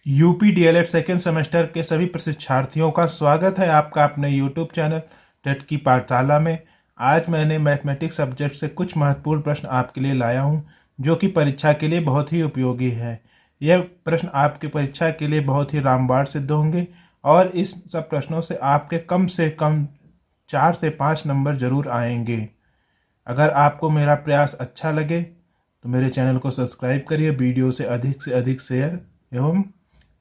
UP DElEd second semester के सभी प्रशिक्षार्थियों का स्वागत है आपका अपने यूट्यूब चैनल टेट की पाठशाला में। आज मैंने मैथमेटिक्स सब्जेक्ट से कुछ महत्वपूर्ण प्रश्न आपके लिए लाया हूं, जो कि परीक्षा के लिए बहुत ही उपयोगी है। यह प्रश्न आपकी परीक्षा के लिए बहुत ही रामबाण सिद्ध होंगे और इस सब प्रश्नों से कम 4 से 5 नंबर जरूर आएंगे। अगर आपको मेरा प्रयास अच्छा लगे तो मेरे चैनल को सब्सक्राइब करिए, वीडियो से अधिक शेयर एवं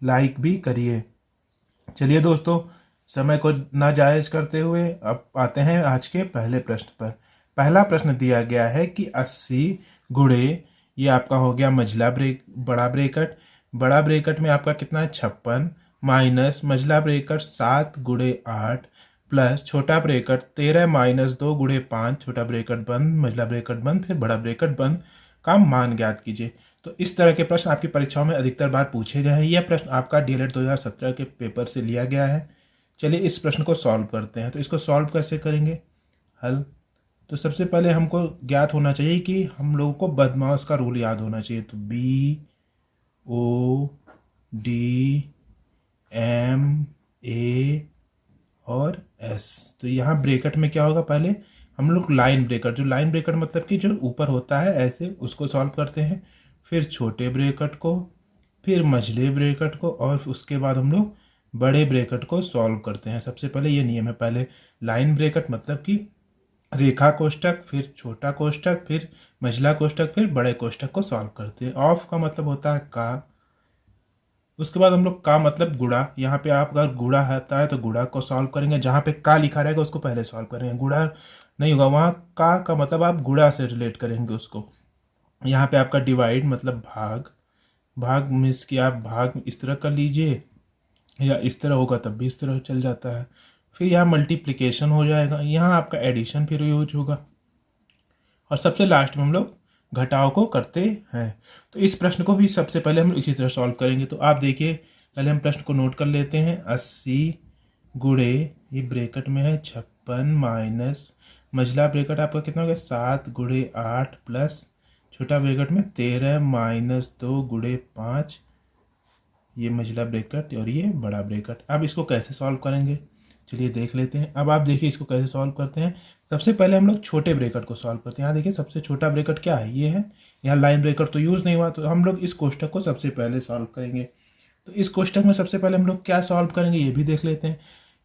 लाइक भी करिए। चलिए दोस्तों, समय को नाजायज करते हुए अब आते हैं आज के पहले प्रश्न पर। पहला प्रश्न दिया गया है कि 80 गुणे, ये आपका हो गया बड़ा ब्रेकट में आपका कितना है 56, माइनस मझला ब्रेकट 7 गुणे 8 प्लस छोटा ब्रेकट 13 माइनस 2 गुणे 5, छोटा ब्रेकट बंद मझला ब्रेकट बंद फिर बड़ा ब्रेकट बंद का मान ज्ञात कीजिए। तो इस तरह के प्रश्न आपकी परीक्षाओं में अधिकतर बार पूछे गए हैं। यह प्रश्न आपका डीएलएड 2017 के पेपर से लिया गया है। चलिए इस प्रश्न को सॉल्व करते हैं। तो इसको सॉल्व कैसे करेंगे हल? तो सबसे पहले हमको ज्ञात होना चाहिए कि हम लोगों को बदमाश का रूल याद होना चाहिए। तो BODMA और S। तो यहाँ ब्रेकट में क्या होगा, पहले हम लोग लाइन ब्रेकट, जो लाइन ब्रेकट मतलब कि जो ऊपर होता है ऐसे, उसको सॉल्व करते हैं। फिर छोटे ब्रेकट को, फिर मझले ब्रेकट को और उसके बाद हम लोग बड़े ब्रेकट को सॉल्व करते हैं। सबसे पहले ये नियम है, पहले लाइन ब्रेकट मतलब कि रेखा कोष्टक, फिर छोटा कोष्टक, फिर मझला कोष्टक, फिर बड़े कोष्टक को सॉल्व करते हैं। ऑफ का मतलब होता है का, उसके बाद हम लोग का मतलब गुणा। यहाँ पे आप अगर गुणा आता है तो गुणा को सॉल्व करेंगे, जहाँ पे का लिखा रहेगा उसको पहले सॉल्व करेंगे, गुणा नहीं होगा वहाँ का मतलब आप गुणा से रिलेट करेंगे उसको। यहाँ पे आपका डिवाइड मतलब भाग मीन्स कि आप भाग इस तरह कर लीजिए, या इस तरह होगा तब भी इस तरह चल जाता है। फिर यहाँ मल्टीप्लिकेशन हो जाएगा, यहाँ आपका एडिशन फिर यूज होगा, और सबसे लास्ट में हम लोग घटाव को करते हैं। तो इस प्रश्न को भी सबसे पहले हम इसी तरह सॉल्व करेंगे। तो आप देखिए, पहले हम प्रश्न को नोट कर लेते हैं। 80 गुणे, ये ब्रेकट में है 56, माइनस मझला ब्रेकट आपका कितना हो गया 7 गुणे 8 प्लस छोटा ब्रेकट में 13 माइनस 2 गुणे 5, ये मझला ब्रेकट और ये बड़ा ब्रेकट। अब इसको कैसे सॉल्व करेंगे चलिए देख लेते हैं। अब आप देखिए इसको कैसे सॉल्व करते हैं। सबसे पहले हम लोग छोटे ब्रेकट को सॉल्व करते हैं। यहाँ देखिए सबसे छोटा ब्रेकट क्या है, ये है। यहाँ लाइन ब्रेकट तो यूज़ नहीं हुआ, तो हम लोग इस कोष्टक को सबसे पहले सॉल्व करेंगे। तो इस कोष्टक में सबसे पहले हम लोग क्या सॉल्व करेंगे ये भी देख लेते हैं।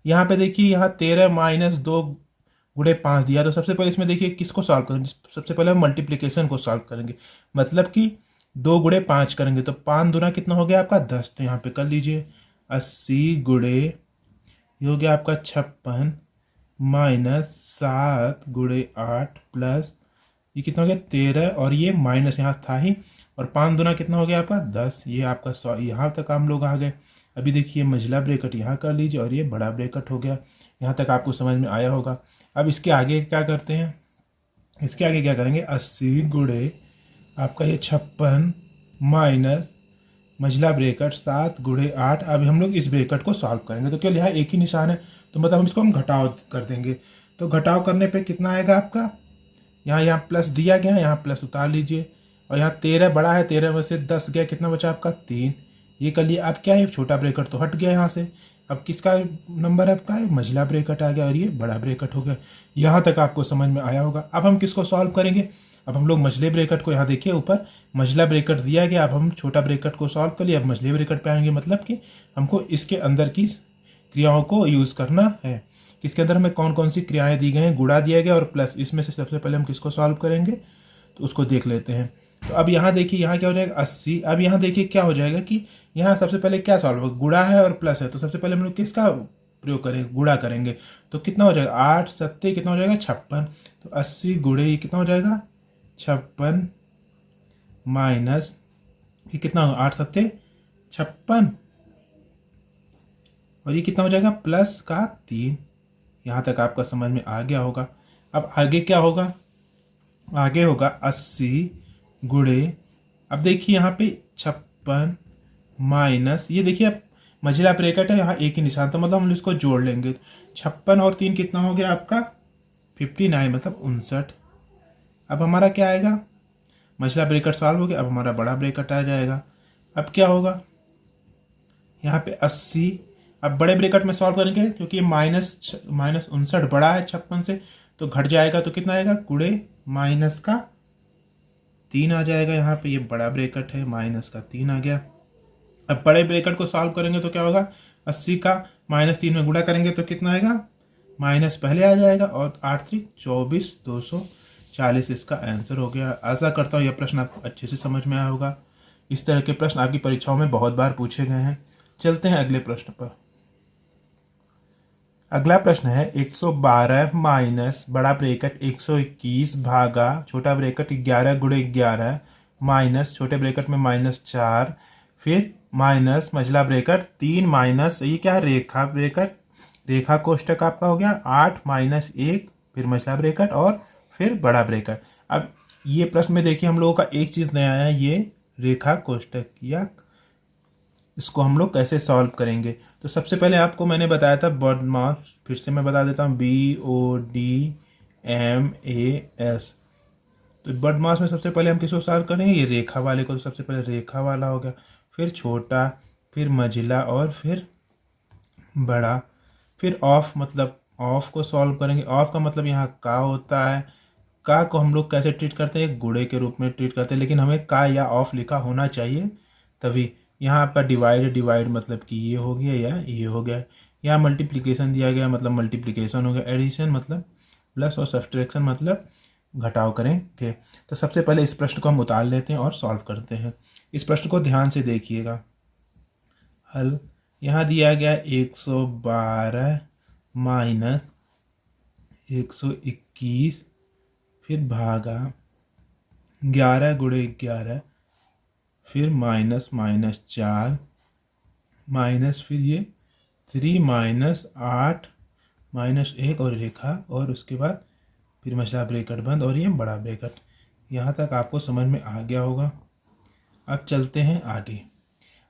यहाँ पे देखिए, यहाँ 13 माइनस 2 गुणे 5 दिया, तो सबसे पहले इसमें देखिए किसको सॉल्व करेंगे। सबसे पहले हम मल्टीप्लिकेशन को सॉल्व करेंगे, मतलब कि 2 गुणे 5 करेंगे तो 5 दूना कितना हो गया आपका 10। तो यहाँ पे कर लीजिए 80 गुणे, ये हो गया आपका 56, माइनस 7 गुणे 8 प्लस ये कितना हो गया 13, और ये माइनस यहाँ था ही, और 5 दूना कितना हो गया आपका 10। ये आपका 100। यहाँ तक हम लोग आ गए। अभी देखिए मझला ब्रेकट यहाँ कर लीजिए और ये बड़ा ब्रेकट हो गया। यहाँ तक आपको समझ में आया होगा। अब इसके आगे क्या करते हैं, इसके आगे क्या करेंगे, 80 गुणे आपका ये 56 माइनस मझला ब्रेकट 7 गुणे 8। अब हम लोग इस ब्रेकट को सॉल्व करेंगे। तो केवल यहाँ एक ही निशान है, तो मतलब हम इसको हम घटाव कर देंगे। तो घटाव करने पे कितना आएगा आपका, यहाँ प्लस दिया गया है, यहाँ प्लस उतार लीजिए, और यहाँ 13 बड़ा है, 13 में से 10 गया, कितना बचा आपका 3। ये कर लिए। अब क्या है, छोटा ब्रेकट तो हट गया यहाँ से। अब किसका नंबर आपका है, मझला ब्रेकट आ गया और ये बड़ा ब्रेकट हो गया। यहाँ तक आपको समझ में आया होगा। अब हम किसको सॉल्व करेंगे, अब हम लोग मझले ब्रेकट को, यहाँ देखिए ऊपर मझला ब्रेकट दिया गया, अब हम छोटा ब्रेकट को सॉल्व कर लिया। अब मझले ब्रेकट पे आएंगे, मतलब कि हमको इसके अंदर की क्रियाओं को यूज़ करना है। इसके अंदर हमें कौन कौन सी क्रियाएं दी गई हैं, गुणा दिया गया और प्लस। इसमें से सबसे पहले हम किसको सॉल्व करेंगे तो उसको देख लेते हैं। तो अब यहाँ देखिए, यहाँ क्या हो जाएगा 80। अब यहाँ देखिए क्या हो जाएगा कि यहाँ सबसे पहले क्या सॉल्व होगा, गुणा है और प्लस है, तो सबसे पहले हम लोग किसका प्रयोग करेंगे, गुणा करेंगे। तो कितना हो जाएगा 8 7 कितना हो जाएगा 56। तो 80 गुणे ये कितना हो जाएगा 56, माइनस ये कितना होगा 8 7 56, और ये कितना हो जाएगा प्लस का 3। यहाँ तक आपका समझ में आ गया होगा। अब आगे क्या होगा, आगे होगा 80 गुणे, अब देखिए यहाँ पे 56 माइनस, ये देखिए अब मझला ब्रैकेट है, यहाँ एक ही निशान, तो मतलब हम इसको जोड़ लेंगे। 56 और 3 कितना हो गया आपका 59, मतलब 59। अब हमारा क्या आएगा, मझला ब्रैकेट सॉल्व हो गया। अब हमारा बड़ा ब्रैकेट आ जाएगा। अब क्या होगा, यहाँ पे 80। अब बड़े ब्रैकेट में सॉल्व करेंगे क्योंकि ये माइनस 59 बड़ा है 56 से, तो घट जाएगा तो कितना आएगा, गुणे माइनस का 3 आ जाएगा। यहाँ पे ये बड़ा ब्रैकेट है, माइनस का 3 आ गया। अब बड़े ब्रैकेट को सॉल्व करेंगे तो क्या होगा, 80 का -3 में गुणा करेंगे तो कितना आएगा, माइनस पहले आ जाएगा और 8 3 24 240 इसका आंसर हो गया। आशा करता हूँ यह प्रश्न आपको अच्छे से समझ में आया होगा। इस तरह के प्रश्न आपकी परीक्षाओं में बहुत बार पूछे गए हैं। चलते हैं अगले प्रश्न पर। अगला प्रश्न है 112 माइनस बड़ा ब्रैकेट 121 भागा छोटा ब्रैकेट 11 गुणे 11 माइनस छोटे ब्रैकेट में -4 फिर माइनस मझला ब्रैकेट 3 माइनस ये क्या है, रेखा ब्रैकेट, रेखा कोष्टक आपका हो गया 8 माइनस 1 फिर मझला ब्रैकेट और फिर बड़ा ब्रैकेट। अब ये प्रश्न में देखिए हम लोगों का एक चीज़ नया है, ये रेखा कोष्टक, या इसको हम लोग कैसे सॉल्व करेंगे। तो सबसे पहले आपको मैंने बताया था BODMAS, फिर से मैं बता देता हूँ BODMAS। तो BODMAS में सबसे पहले हम किसको सॉल्व करेंगे, ये रेखा वाले को। तो सबसे पहले रेखा वाला हो गया, फिर छोटा, फिर मझिला और फिर बड़ा। फिर ऑफ, मतलब ऑफ को सॉल्व करेंगे। ऑफ का मतलब यहाँ का होता है। का को हम लोग कैसे ट्रीट करते हैं, गुणे के रूप में ट्रीट करते हैं, लेकिन हमें का या ऑफ लिखा होना चाहिए तभी। यहाँ आपका डिवाइड मतलब कि ये हो गया या ये हो गया। यहाँ मल्टीप्लिकेशन दिया गया मतलब मल्टीप्लिकेशन हो गया। एडिशन मतलब प्लस और सब्सट्रैक्शन मतलब घटाव करेंगे। तो सबसे पहले इस प्रश्न को हम उतार लेते हैं और सॉल्व करते हैं। इस प्रश्न को ध्यान से देखिएगा। हल यहाँ दिया गया 112 माइनस 121 फिर भागा 11 गुणे 11 फिर -4 माइनस फिर ये 3 माइनस 8 -1 और रेखा और उसके बाद फिर मछला ब्रैकेट बंद और ये बड़ा ब्रैकेट। यहाँ तक आपको समझ में आ गया होगा। अब चलते हैं आगे।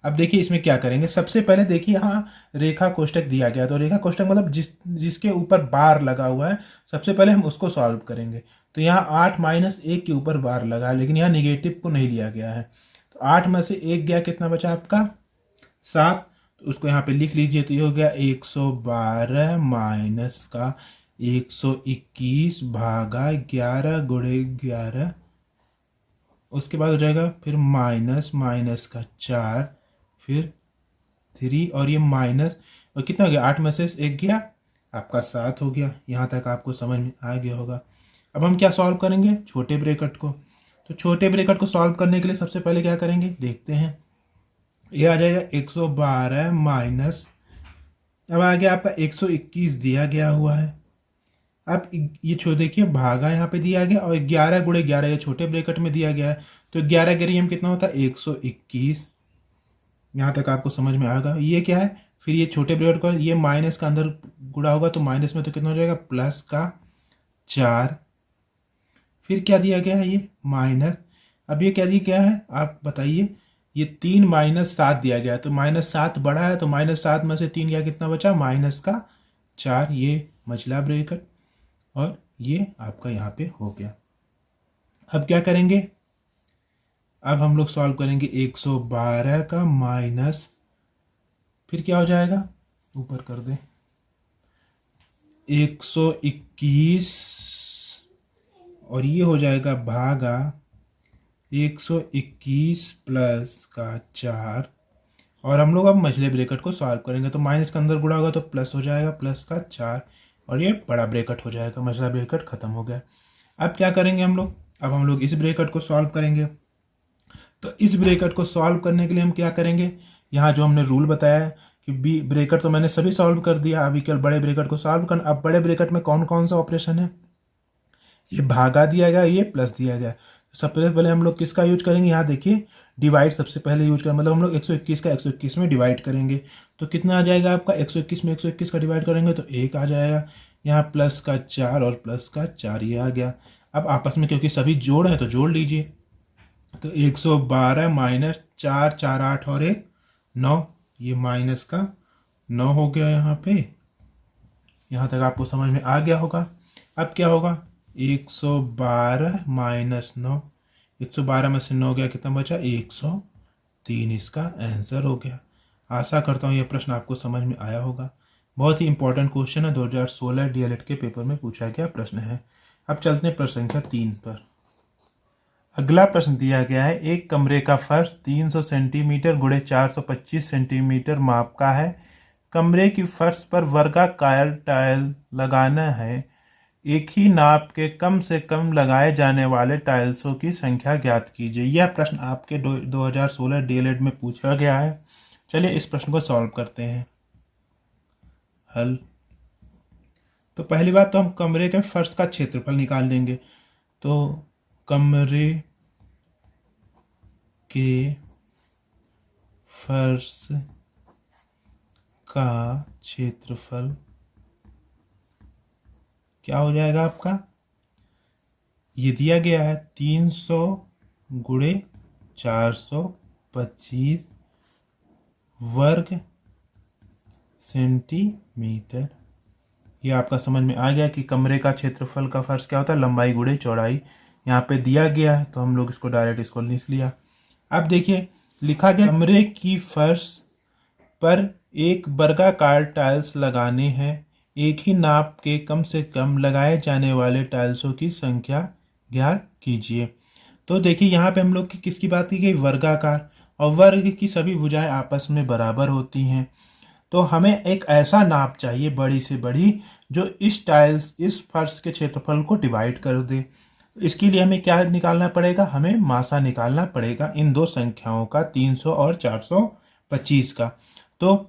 अब देखिए इसमें क्या करेंगे। सबसे पहले देखिए यहाँ रेखा कोष्टक दिया गया, तो रेखा कोष्टक मतलब जिसके ऊपर बार लगा हुआ है, सबसे पहले हम उसको सॉल्व करेंगे। तो यहाँ 8 माइनस 1 के ऊपर बार लगा है, लेकिन यहाँ निगेटिव को नहीं लिया गया है। तो 8 में से 1 गया, कितना बचा आपका 7। तो उसको यहाँ पे लिख लीजिए। तो ये हो गया 112 माइनस का 121 भागा 11 गुणे 11। उसके बाद हो जाएगा फिर माइनस का 4 फिर 3 और ये माइनस और कितना हो गया, 8 में से 1 गया आपका 7 हो गया। यहाँ तक आपको समझ में आ गया होगा। अब हम क्या सॉल्व करेंगे, छोटे ब्रैकेट को। तो छोटे ब्रैकेट को सॉल्व करने के लिए सबसे पहले क्या करेंगे देखते हैं। ये आ जाएगा 112 माइनस, अब आ गया आपका 121 दिया गया हुआ है। अब ये देखिए भागा यहाँ पे दिया गया और 11 गुणे 11 ये छोटे ब्रैकेट में दिया गया है। तो 11 गेरियम कितना होता है 121। यहाँ तक आपको समझ में आएगा। ये क्या है, फिर ये छोटे ब्रैकेट को ये माइनस का अंदर गुणा होगा तो माइनस में तो कितना हो जाएगा प्लस का 4। फिर क्या दिया गया है ये माइनस। अब ये क्या दिया गया है आप बताइए, ये 3 माइनस 7 दिया गया है। तो -7 बड़ा है तो -7 में से 3 गया, कितना बचा -4। ये मझला ब्रैकेट और ये आपका यहाँ पे हो गया। अब क्या करेंगे, अब हम लोग सॉल्व करेंगे 112 का माइनस, फिर क्या हो जाएगा ऊपर कर दें 121 और ये हो जाएगा भागा 121 प्लस का 4। और हम लोग अब मझले ब्रैकेट को सॉल्व करेंगे। तो माइनस के अंदर गुणा होगा तो प्लस हो जाएगा प्लस का 4 और ये बड़ा ब्रैकेट हो जाएगा। मझला ब्रैकेट खत्म हो गया। अब क्या करेंगे हम लोग, अब हम लोग इस ब्रैकेट को सॉल्व करेंगे। तो इस ब्रैकेट को सॉल्व करने के लिए हम क्या करेंगे, यहाँ जो हमने रूल बताया है कि बी ब्रैकेट तो मैंने सभी सॉल्व कर दिया, अभी केवल बड़े ब्रैकेट को सॉल्व करना। अब बड़े ब्रैकेट में कौन कौन सा ऑपरेशन है, ये भागा दिया गया, ये प्लस दिया गया। तो सबसे पहले हम लोग किसका यूज करेंगे, यहाँ देखिए डिवाइड सबसे पहले यूज करें, मतलब हम लोग 121 का 121 में डिवाइड करेंगे। तो कितना आ जाएगा आपका 121 में 121 का डिवाइड करेंगे तो 1 आ जाएगा। यहाँ प्लस का 4 और प्लस का 4 ये आ गया। अब आपस में क्योंकि सभी जोड़ है तो जोड़ लीजिए। तो 112 माइनस 4 4 8 और 1 9, ये माइनस का 9 हो गया यहाँ पे। यहाँ तक आपको समझ में आ गया होगा। अब क्या होगा 112 माइनस 9, 112 में से 9 गया, कितना बचा 103, इसका आंसर हो गया। आशा करता हूँ यह प्रश्न आपको समझ में आया होगा। बहुत ही इंपॉर्टेंट क्वेश्चन है, 2016 डीएलएड के पेपर में पूछा गया प्रश्न है। अब चलते हैं प्रश्न संख्या 3 पर। अगला प्रश्न दिया गया है, एक कमरे का फर्श 300 सेंटीमीटर गुणे 425 सेंटीमीटर माप का है। कमरे की फर्श पर वर्गाकार टाइल लगाना है। एक ही नाप के कम से कम लगाए जाने वाले टाइल्सों की संख्या ज्ञात कीजिए। यह प्रश्न आपके 2016 डीएलएड में पूछा गया है। चलिए इस प्रश्न को सॉल्व करते हैं। हल। तो पहली बात तो हम कमरे के फर्श का क्षेत्रफल निकाल देंगे। तो कमरे के फर्श का क्षेत्रफल क्या हो जाएगा आपका, ये दिया गया है 300 गुणे 425 वर्ग सेंटीमीटर। ये आपका समझ में आ गया कि कमरे का क्षेत्रफल का फर्श क्या होता है, लंबाई गुणे चौड़ाई। यहाँ पे दिया गया है तो हम लोग इसको डायरेक्ट इसको लिख लिया। अब देखिए लिखा गया, कमरे की फर्श पर एक वर्गाकार टाइल्स लगाने हैं। एक ही नाप के कम से कम लगाए जाने वाले टाइल्सों की संख्या ज्ञात कीजिए। तो देखिए यहाँ पे हम लोग की किसकी बात की गई, वर्गाकार, और वर्ग की सभी भुजाएं आपस में बराबर होती हैं। तो हमें एक ऐसा नाप चाहिए बड़ी से बड़ी जो इस फर्श के क्षेत्रफल को डिवाइड कर दे। इसके लिए हमें क्या निकालना पड़ेगा, हमें मासा निकालना पड़ेगा इन दो संख्याओं का, 300 और 425 का। तो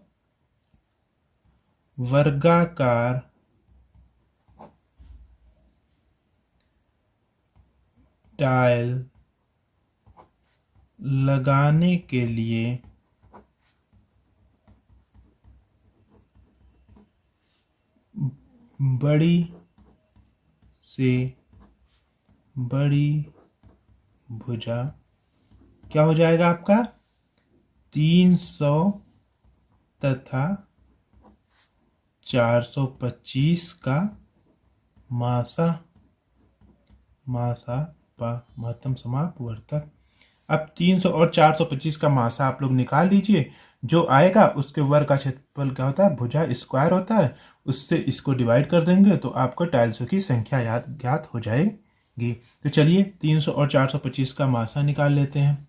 वर्गाकार टाइल लगाने के लिए बड़ी से बड़ी भुजा क्या हो जाएगा आपका, 300 तथा 425 का मासा महत्तम समापवर्तक। अब 300 और 425 का मासा आप लोग निकाल लीजिए। जो आएगा उसके वर्ग का क्षेत्रफल क्या होता है, भुजा स्क्वायर होता है। उससे इसको डिवाइड कर देंगे तो आपको टाइल्सों की संख्या ज्ञात हो जाएगी। तो चलिए 300 और 425 का मासा निकाल लेते हैं।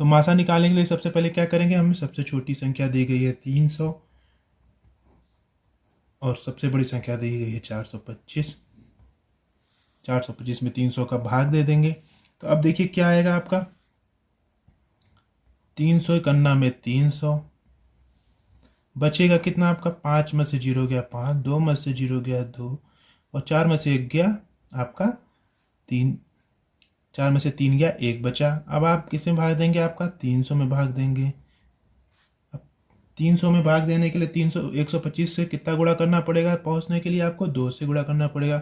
तो मासा निकालने के लिए सबसे पहले क्या करेंगे, हमें सबसे छोटी संख्या दी गई है 300 और सबसे बड़ी संख्या दी गई है 425। 425 में 300 का भाग दे देंगे। तो अब देखिए क्या आएगा आपका, 300 इकन्ना में 300, बचेगा कितना आपका, 5 में से 0 गया 5, 2 में से 0 गया 2, और 4 में से 1 गया आपका 3, 4 में से 3 गया 1 बचा। अब आप किस में भाग देंगे, आपका 300 में भाग देंगे। अब 300 में भाग देने के लिए 125 से कितना गुणा करना पड़ेगा, पहुंचने के लिए आपको 2 से गुणा करना पड़ेगा।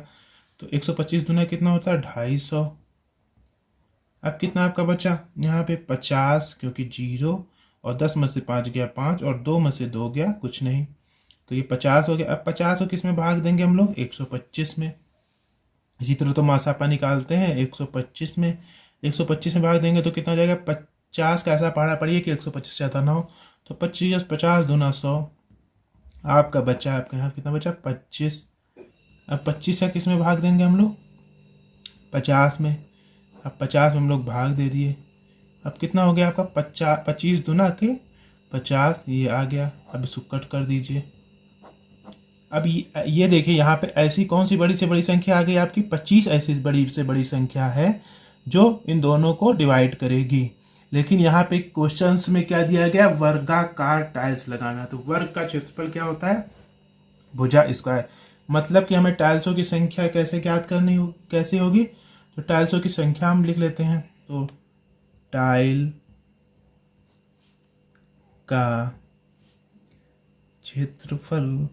तो 125 दूना कितना होता है, 250। अब कितना आपका बचा यहाँ पे 50, क्योंकि 0 और 10 में से 5 गया 5 और 2 में से 2 गया कुछ नहीं, तो ये 50 हो गया। अब 50 को किस में भाग देंगे हम लोग, 125 में। इसी तरह तो मासापा निकालते हैं 125 में, 125 में भाग देंगे तो कितना हो जाएगा, 50 का ऐसा पढ़ा पड़िए कि 125 ज़्यादा ना हो। तो 25 50 दूना 100, आपका बचा, आपके यहाँ कितना बचा 25। अब 25 का किस में भाग देंगे हम लोग, 50 में। अब 50 में हम लोग भाग दे दिए। अब कितना हो गया आपका 25 दूना के 50, ये आ गया। अब इसको कट कर दीजिए। अब ये देखिए यहाँ पे ऐसी कौन सी बड़ी से बड़ी संख्या आ गई आपकी, 25 ऐसी बड़ी से बड़ी संख्या है जो इन दोनों को डिवाइड करेगी। लेकिन यहाँ पे क्वेश्चंस में क्या दिया गया, वर्गाकार टाइल्स लगाना। तो वर्ग का क्षेत्रफल क्या होता है, भुजा स्क्वायर। मतलब कि हमें टाइल्सों की संख्या कैसे ज्ञात करनी कैसे होगी, तो टाइल्सों की संख्या हम लिख लेते हैं। तो टाइल का क्षेत्रफल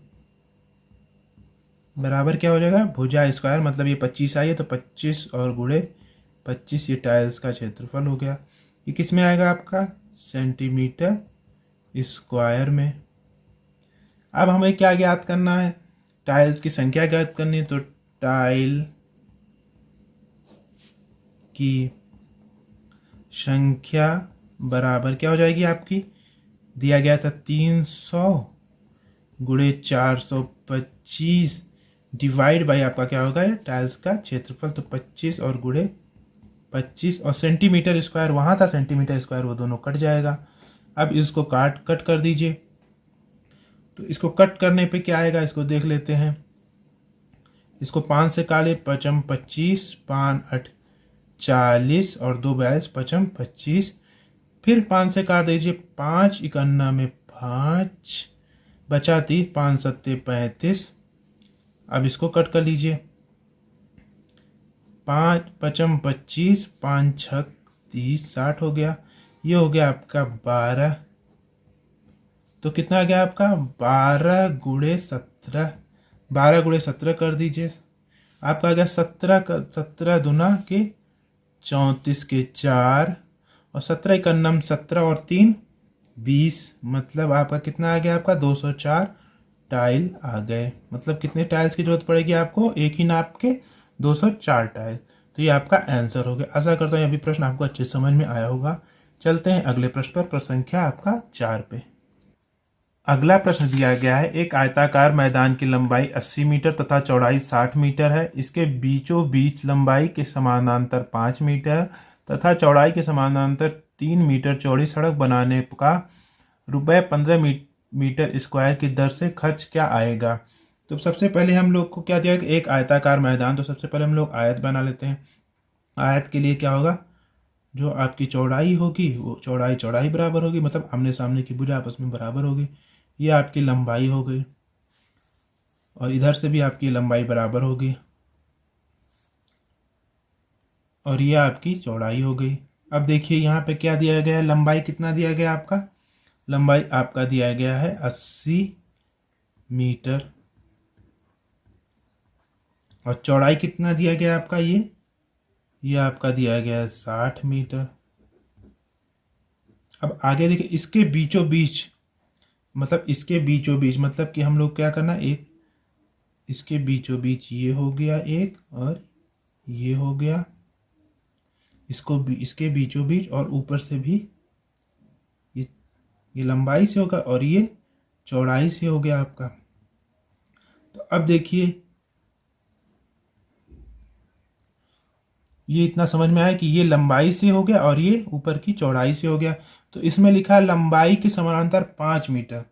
बराबर क्या हो जाएगा, भुजा स्क्वायर। मतलब ये 25 आई है तो 25 और गुणे 25, ये टाइल्स का क्षेत्रफल हो गया। ये किस में आएगा आपका, सेंटीमीटर स्क्वायर में। अब हमें क्या ज्ञात करना है, टाइल्स की संख्या ज्ञात करनी है। तो टाइल की संख्या बराबर क्या हो जाएगी आपकी, दिया गया था 300 गुणे 425 डिवाइड बाई आपका क्या होगा ये टाइल्स का क्षेत्रफल, तो 25 और गुणे 25 और सेंटीमीटर स्क्वायर वहाँ था सेंटीमीटर स्क्वायर, वो दोनों कट जाएगा। अब इसको कट कर दीजिए। तो इसको कट करने पे क्या आएगा इसको देख लेते हैं। इसको 5 से काले, पचम 25, 5 8 40 और 2 42, पचम 25। फिर 5 से काट दीजिए, 5 51 में 5 बचा 3, 5 7 35। अब इसको कट कर लीजिए। 5 पचम 25, 5 6 30, 60 हो गया। ये हो गया आपका 12। तो कितना आ गया आपका 12 गुणे 17, 12 गुणे 17 कर दीजिए। आपका आ गया 17 दुना के 34 के 4 और 17 इकन्नम 17 और 3 20, मतलब आपका कितना आ गया आपका 204 टाइल आ गए। मतलब कितने टाइल्स की जरूरत पड़ेगी आपको, एक ही नाप के 204 टाइल। तो ये आपका आंसर हो गया। आशा करता हूँ ये भी प्रश्न आपको अच्छे समझ में आया होगा। चलते हैं अगले प्रश्न पर, प्रश्न संख्या आपका 4 पे। अगला प्रश्न दिया गया है, एक आयताकार मैदान की लंबाई 80 मीटर तथा चौड़ाई 60 मीटर है। इसके बीचों बीच लंबाई के समानांतर 5 मीटर तथा चौड़ाई के समानांतर 3 मीटर चौड़ी सड़क बनाने का रुपये 15 मीटर स्क्वायर की दर से खर्च क्या आएगा। तो सबसे पहले हम लोग को क्या दिया कि एक आयताकार मैदान, तो सबसे पहले हम लोग आयत बना लेते हैं। आयत के लिए क्या होगा, जो आपकी चौड़ाई होगी वो चौड़ाई बराबर होगी, मतलब आमने सामने की भुजा आपस में बराबर होगी। ये आपकी लंबाई हो गई और इधर से भी आपकी लंबाई बराबर होगी और ये आपकी चौड़ाई हो गई। अब देखिए यहाँ पे क्या दिया गया है, लंबाई कितना दिया गया आपका, लंबाई आपका दिया गया है 80 मीटर और चौड़ाई कितना दिया गया आपका, ये आपका दिया गया है 60 मीटर। अब आगे देखिए, इसके बीचों बीच मतलब कि हम लोग क्या करना, एक इसके बीचों बीच ये हो गया एक और ये हो गया, इसके बीचों बीच और ऊपर से भी ये लंबाई से होगा और ये चौड़ाई से हो गया आपका। तो अब देखिए ये इतना समझ में आया कि ये लंबाई से हो गया और ये ऊपर की चौड़ाई से हो गया। तो इसमें लिखा है लंबाई के समानांतर 5 मीटर,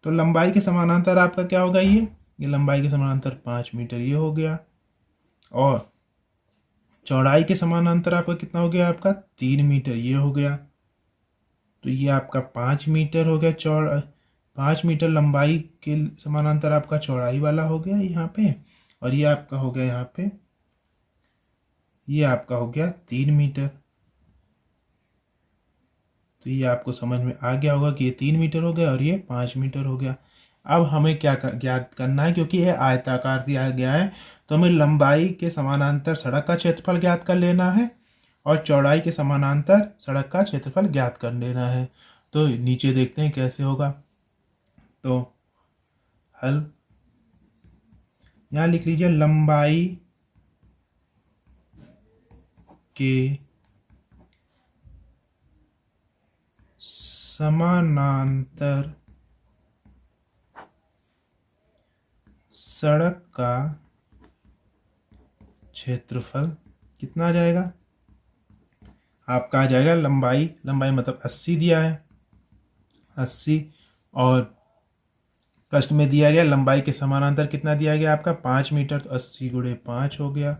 तो लंबाई के समानांतर आपका क्या होगा, ये लंबाई के समानांतर 5 मीटर ये हो गया और चौड़ाई के समानांतर आपका कितना हो गया आपका 3 मीटर ये हो गया। तो ये आपका 5 मीटर हो गया, 5 मीटर लंबाई के समानांतर आपका चौड़ाई वाला हो गया यहाँ पे, और ये आपका हो गया यहाँ पे, ये आपका हो गया 3 मीटर। तो ये आपको समझ में आ गया होगा कि ये 3 मीटर हो गया और ये 5 मीटर हो गया। अब हमें क्या ज्ञात करना है, क्योंकि ये आयताकार दिया गया है तो हमें लंबाई के समानांतर सड़क का क्षेत्रफल ज्ञात कर लेना है और चौड़ाई के समानांतर सड़क का क्षेत्रफल ज्ञात कर लेना है। तो नीचे देखते हैं कैसे होगा। तो हल यहाँ लिख लीजिए, लंबाई के समानांतर सड़क का क्षेत्रफल कितना आ जाएगा आपका, आ जाएगा लंबाई मतलब 80 दिया है 80, और प्रश्न में दिया गया लंबाई के समानांतर कितना दिया गया आपका 5 मीटर, तो 80 गुणे 5 हो गया।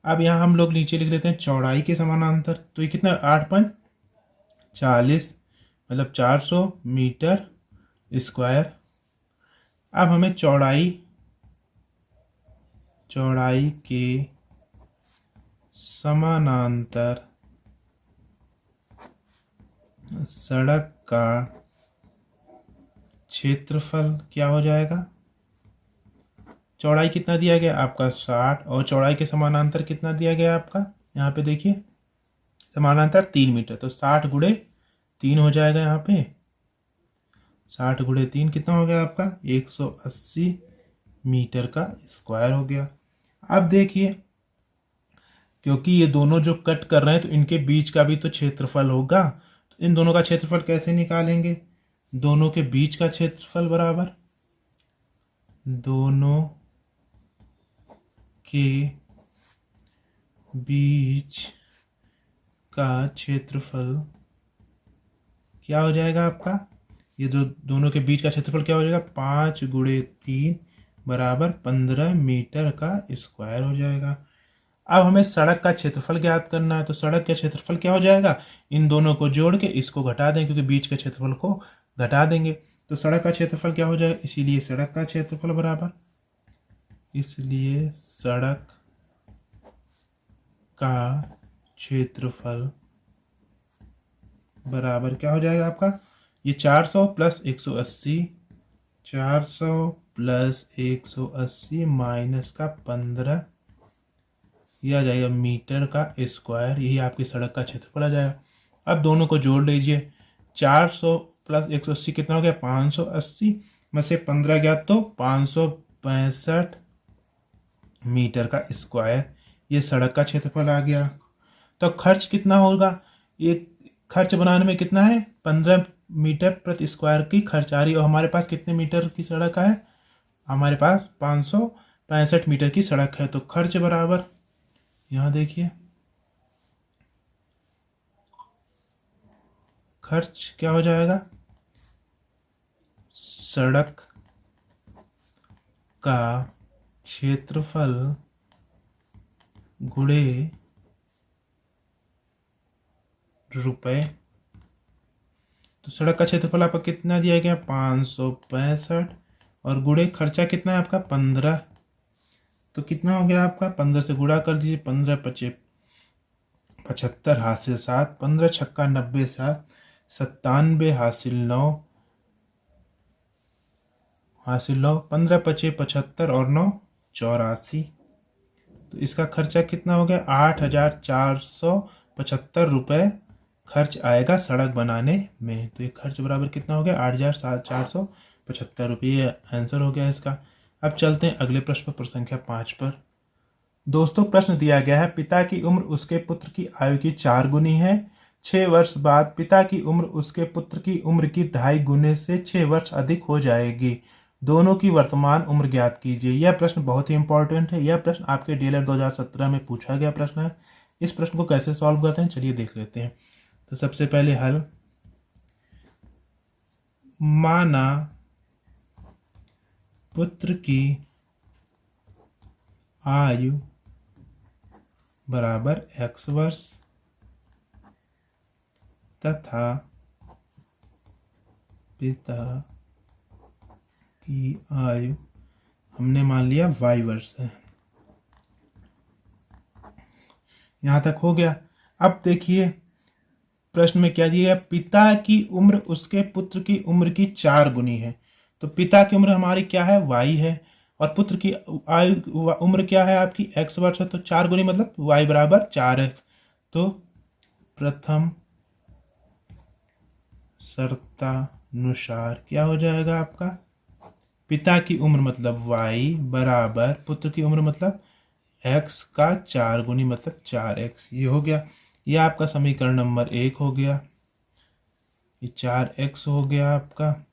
अब यहाँ हम लोग नीचे लिख लेते हैं चौड़ाई के समानांतर, तो ये कितना 8 5 40, मतलब 400 मीटर स्क्वायर। अब हमें चौड़ाई के समानांतर सड़क का क्षेत्रफल क्या हो जाएगा, चौड़ाई कितना दिया गया आपका 60 और चौड़ाई के समानांतर कितना दिया गया आपका, यहाँ पे देखिए समानांतर 3 मीटर, तो 60 गुणे 3 हो जाएगा यहाँ पे, 60 गुणे 3 कितना हो गया आपका 180 मीटर का स्क्वायर हो गया। अब देखिए क्योंकि ये दोनों जो कट कर रहे हैं तो इनके बीच का भी तो क्षेत्रफल होगा, तो इन दोनों का क्षेत्रफल कैसे निकालेंगे, दोनों के बीच का क्षेत्रफल बराबर दोनों के बीच का क्षेत्रफल क्या हो जाएगा आपका, ये दोनों के बीच का क्षेत्रफल क्या हो जाएगा, 5 × 3 बराबर 15 मीटर का स्क्वायर हो जाएगा। अब हमें सड़क का क्षेत्रफल ज्ञात करना है, तो सड़क का क्षेत्रफल क्या हो जाएगा, इन दोनों को जोड़ के इसको घटा दें, क्योंकि बीच के क्षेत्रफल को घटा देंगे तो सड़क का क्षेत्रफल क्या हो जाएगा, इसीलिए सड़क का क्षेत्रफल बराबर, इसलिए सड़क का क्षेत्रफल बराबर क्या हो जाएगा आपका, ये 400 प्लस 180, 400 प्लस 180 माइनस का 15, यह आ जाएगा मीटर का स्क्वायर, यही आपकी सड़क का क्षेत्रफल आ जाएगा। अब दोनों को जोड़ लीजिए, 400 प्लस 180 कितना हो गया, 580 में से 15 गया तो 565 मीटर का स्क्वायर, ये सड़क का क्षेत्रफल आ गया। तो खर्च कितना होगा, ये खर्च बनाने में कितना है, 15 मीटर प्रति स्क्वायर की खर्च आ रही है, और हमारे पास कितने मीटर की सड़क है, हमारे पास 565 मीटर की सड़क है। तो खर्च बराबर, यहाँ देखिए खर्च क्या हो जाएगा, सड़क का क्षेत्रफल गुणे रुपए। तो सड़क का क्षेत्रफल आपका कितना दिया गया, 565, और गुणे खर्चा कितना है आपका 15, तो कितना हो गया आपका, 15 से गुणा कर दीजिए, 15 × 5 = 75, हासिल 7, 15 × 6 = 90, 7 97, हासिल 9, 15 × 5 = 75 और 9 84। तो इसका खर्चा कितना हो गया, 8,475 रुपये खर्च आएगा सड़क बनाने में। तो ये खर्च बराबर कितना हो गया, 8,475 रुपये, ये आंसर हो गया इसका। अब चलते हैं अगले प्रश्न पर, प्रश्न संख्या 5 पर। दोस्तों प्रश्न दिया गया है, पिता की उम्र उसके पुत्र की आयु की 4 गुनी है। 6 वर्ष बाद पिता की उम्र उसके पुत्र की उम्र की 2.5 गुने से 6 वर्ष अधिक हो जाएगी। दोनों की वर्तमान उम्र ज्ञात कीजिए। यह प्रश्न बहुत ही इंपॉर्टेंट है। यह प्रश्न आपके डीएलएड 2017 में पूछा गया प्रश्न है। इस प्रश्न को कैसे सॉल्व करते हैं चलिए देख लेते हैं। तो सबसे पहले हल, माना पुत्र की आयु बराबर x वर्ष तथा पिता की आयु हमने मान लिया y वर्ष है। यहाँ तक हो गया। अब देखिए प्रश्न में क्या दिया है, पिता की उम्र उसके पुत्र की उम्र की 4 गुनी है। तो पिता की उम्र हमारी क्या है, y है, और पुत्र की आयु उम्र क्या है आपकी, x वर्ष है। तो 4 गुनी मतलब y बराबर 4 है। तो प्रथम शर्तानुसार क्या हो जाएगा आपका, पिता की उम्र मतलब y बराबर पुत्र की उम्र मतलब x का 4 गुनी मतलब 4x। ये हो गया, ये आपका समीकरण नंबर 1 हो गया। ये 4x हो गया आपका।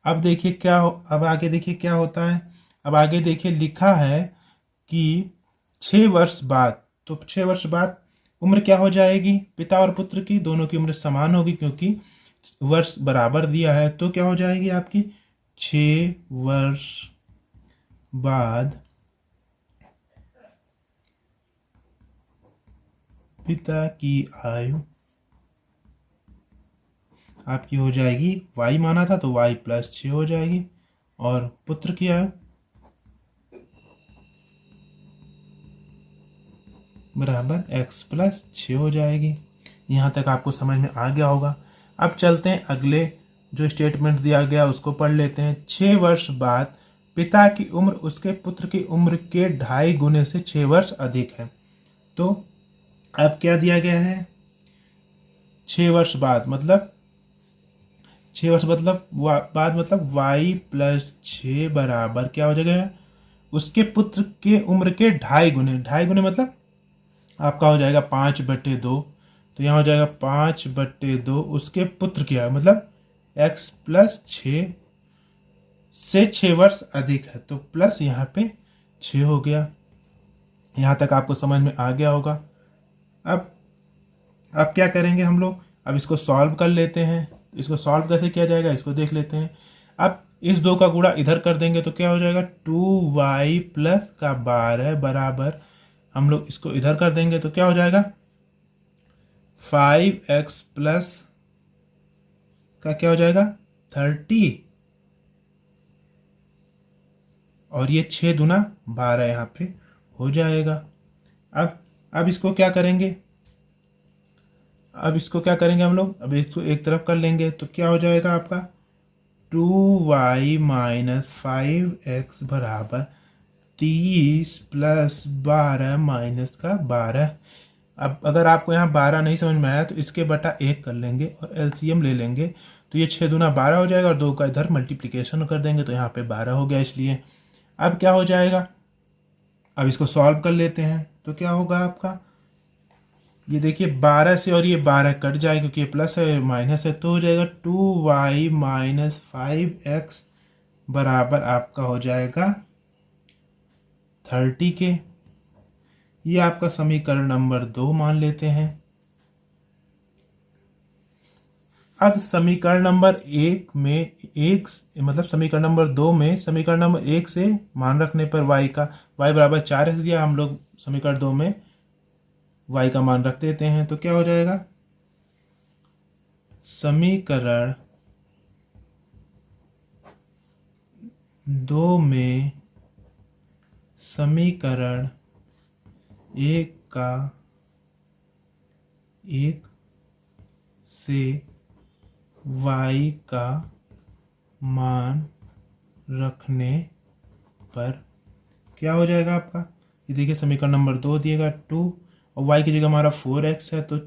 अब देखिए क्या अब आगे देखिए क्या होता है। अब आगे देखिए लिखा है कि 6 वर्ष बाद, तो 6 वर्ष बाद उम्र क्या हो जाएगी, पिता और पुत्र की दोनों की उम्र समान होगी क्योंकि वर्ष बराबर दिया है। तो क्या हो जाएगी आपकी, 6 वर्ष बाद पिता की आयु आपकी हो जाएगी, y माना था तो y + 6 हो जाएगी, और पुत्र की आयु बराबर x + 6 हो जाएगी। यहाँ तक आपको समझ में आ गया होगा। अब चलते हैं अगले जो स्टेटमेंट दिया गया उसको पढ़ लेते हैं। 6 वर्ष बाद पिता की उम्र उसके पुत्र की उम्र के 2.5 गुने से 6 वर्ष अधिक है। तो अब क्या दिया गया है, 6 वर्ष बाद मतलब 6 वर्ष मतलब बाद मतलब y + 6 बराबर क्या हो जाएगा, उसके पुत्र के उम्र के 2.5 गुने। 2.5 गुने मतलब आपका हो जाएगा 5/2। तो यहाँ हो जाएगा 5/2, उसके पुत्र क्या है, मतलब x प्लस 6 से 6 वर्ष अधिक है, तो प्लस यहाँ पे 6 हो गया। यहाँ तक आपको समझ में आ गया होगा। अब अब क्या करेंगे हम लोग, अब इसको सॉल्व कर लेते हैं। इसको सॉल्व कैसे किया जाएगा इसको देख लेते हैं। अब इस 2 का गुणा इधर कर देंगे तो क्या हो जाएगा, 2y प्लस का 12 बराबर, हम लोग इसको इधर कर देंगे तो क्या हो जाएगा, 5x प्लस का क्या हो जाएगा 30, और ये 6 दूना 12 यहाँ पे हो जाएगा। अब इसको क्या करेंगे, हम लोग, अब इसको एक तरफ कर लेंगे तो क्या हो जाएगा आपका 2y माइनस 5x बराबर 30 प्लस 12 माइनस का 12। अब अगर आपको यहाँ 12 नहीं समझ में आया तो इसके बटा 1 कर लेंगे और एलसीएम ले लेंगे, तो ये 6 दूना 12 हो जाएगा और 2 का इधर मल्टीप्लिकेशन कर देंगे तो यहाँ पे 12 हो गया। इसलिए अब क्या हो जाएगा, अब इसको सॉल्व कर लेते हैं तो क्या होगा आपका, ये देखिए 12 से और ये 12 कट जाए क्योंकि ये प्लस है माइनस है, तो हो जाएगा 2y माइनस 5x बराबर आपका हो जाएगा 30 के। ये आपका समीकरण नंबर 2 मान लेते हैं। अब समीकरण नंबर 1 में समीकरण नंबर 2 में समीकरण नंबर 1 से मान रखने पर y बराबर 4 दिया, हम लोग समीकरण 2 में y का मान रख देते हैं तो क्या हो जाएगा, समीकरण 2 में समीकरण 1 से y का मान रखने पर क्या हो जाएगा आपका, ये देखिए समीकरण नंबर 2 दिएगा 2 और y की जगह हमारा 4x है तो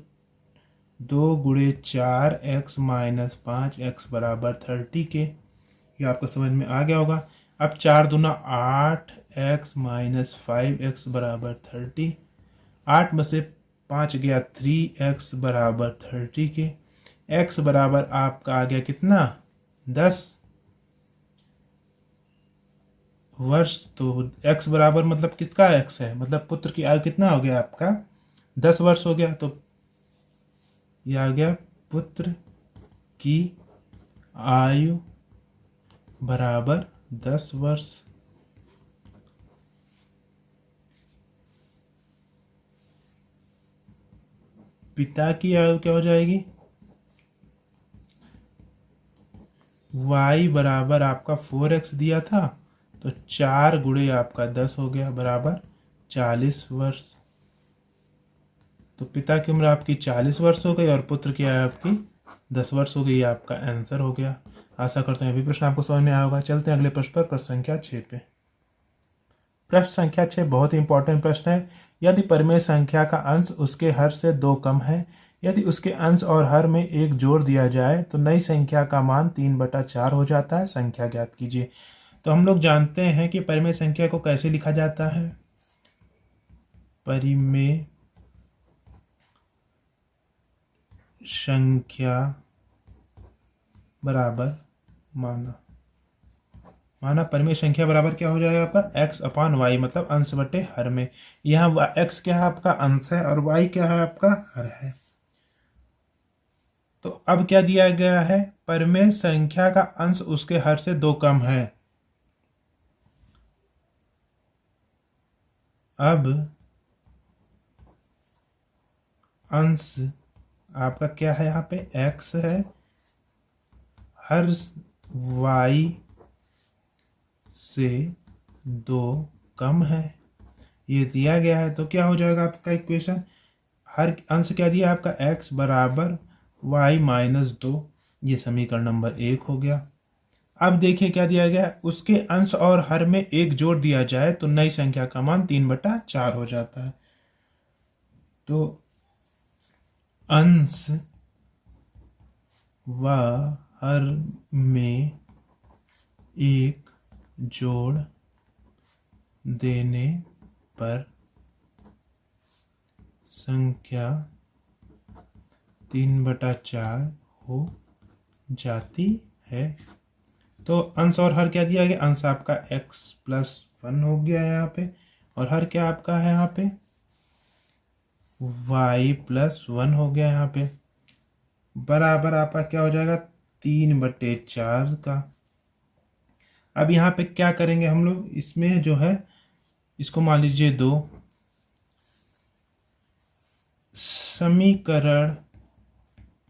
2 गुणे 4x माइनस 5x बराबर 30 के। ये आपको समझ में आ गया होगा। अब 4 दूना 8x माइनस 5x बराबर 30, 8 में से 5 गया 3x बराबर 30 के। x बराबर आपका आ गया कितना 10 वर्ष, तो x बराबर मतलब किसका x है, मतलब पुत्र की आयु कितना हो गया आपका 10 वर्ष हो गया, तो यह आ गया पुत्र की आयु बराबर 10 वर्ष। पिता की आयु क्या हो जाएगी, y बराबर आपका 4x दिया था तो 4 गुणे आपका 10 हो गया बराबर 40 वर्ष। तो पिता की उम्र आपकी 40 वर्ष हो गई और पुत्र की आयु आपकी 10 वर्ष हो गई। आपका आंसर हो गया। आशा करते हैं अभी प्रश्न आपको समझ में आया होगा। चलते हैं अगले प्रश्न पर, प्रश्न संख्या 6 पे। प्रश्न संख्या 6 बहुत ही इंपॉर्टेंट प्रश्न है। यदि परिमेय संख्या का अंश उसके हर से 2 कम है, यदि उसके अंश और हर में 1 जोड़ दिया जाए तो नई संख्या का मान 3/4 हो जाता है। संख्या ज्ञात कीजिए। तो हम लोग जानते हैं कि परिमेय संख्या को कैसे लिखा जाता है। परिमेय संख्या बराबर माना परिमेय संख्या बराबर क्या हो जाएगा आपका x/y, मतलब अंश बटे हर में। यहाँ x क्या है आपका अंश है और y क्या है आपका हर है। तो अब क्या दिया गया है, परिमेय संख्या का अंश उसके हर से 2 कम है। अब अंश आपका क्या है, यहाँ पे x है, हर y से 2 कम है, ये दिया गया है। तो क्या हो जाएगा आपका इक्वेशन, हर अंश क्या दिया आपका x बराबर y माइनस 2, ये समीकरण नंबर 1 हो गया। अब देखिए क्या दिया गया, उसके अंश और हर में 1 जोड़ दिया जाए तो नई संख्या का मान 3/4 हो जाता है। तो अंश व हर में 1 जोड़ देने पर संख्या 3/4 हो जाती है। तो अंश और हर क्या दिया गया, अंश आपका x+1 हो गया यहाँ पे, और हर क्या आपका है यहाँ पे y+1 हो गया यहाँ पे, बराबर आपका क्या हो जाएगा 3/4 का। अब यहाँ पे क्या करेंगे हम लोग, इसमें जो है इसको मान लीजिए 2, समीकरण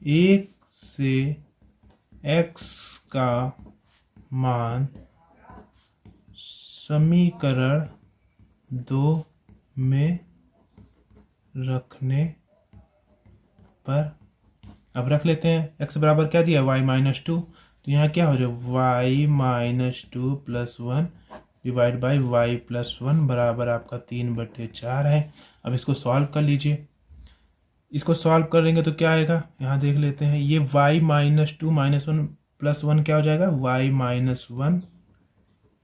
1 से x का मान समीकरण 2 में रखने पर, अब रख लेते हैं x बराबर क्या दिया y-2, तो यहाँ क्या हो जाए y-2 + 1 डिवाइड बाई y+1 बराबर आपका 3/4 है। अब इसको सॉल्व कर लीजिए, इसको सॉल्व करेंगे तो क्या आएगा, यहाँ देख लेते हैं, ये y-2 -1 + 1 क्या हो जाएगा y-1,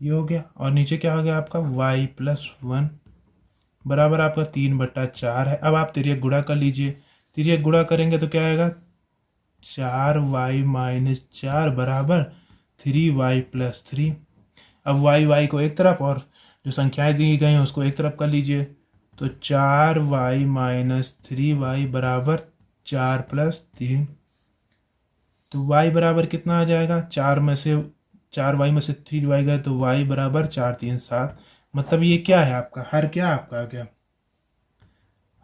ये हो गया, और नीचे क्या हो गया आपका y+1 बराबर आपका 3/4 है। अब आप तिर्यक गुणा कर लीजिए, तिर्यक गुणा करेंगे तो क्या आएगा 4y-4 बराबर 3y+3। अब y को एक तरफ और जो संख्याएं दी गई हैं उसको एक तरफ कर लीजिए, तो 4y-3y बराबर 4+3। तो y बराबर कितना आ जाएगा, 4y में से 3y गए तो y बराबर 4 3 7। मतलब ये क्या है आपका हर, क्या आपका आ गया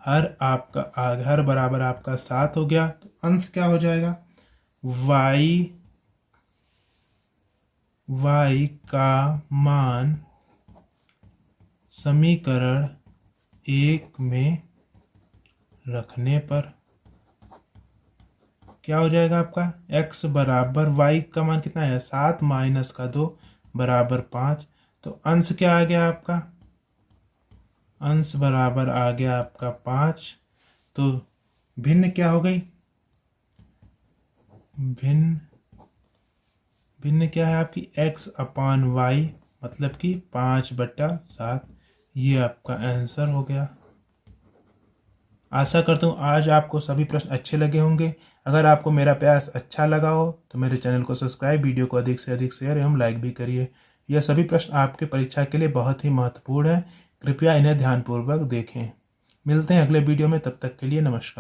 हर, आपका हर बराबर आपका 7 हो गया। तो अंश क्या हो जाएगा y का मान समीकरण 1 में रखने पर क्या हो जाएगा आपका x बराबर, y का मान कितना है 7 - 2 बराबर 5। तो अंश क्या आ गया आपका, अंश बराबर आ गया आपका 5। तो भिन्न क्या हो गई, भिन्न क्या है आपकी x/y, मतलब कि 5/7। ये आपका आंसर हो गया। आशा करता हूँ आज आपको सभी प्रश्न अच्छे लगे होंगे। अगर आपको मेरा प्रयास अच्छा लगा हो तो मेरे चैनल को सब्सक्राइब, वीडियो को अधिक से अधिक शेयर एवं लाइक भी करिए। यह सभी प्रश्न आपके परीक्षा के लिए बहुत ही महत्वपूर्ण है, कृपया इन्हें ध्यानपूर्वक देखें। मिलते हैं अगले वीडियो में, तब तक के लिए नमस्कार।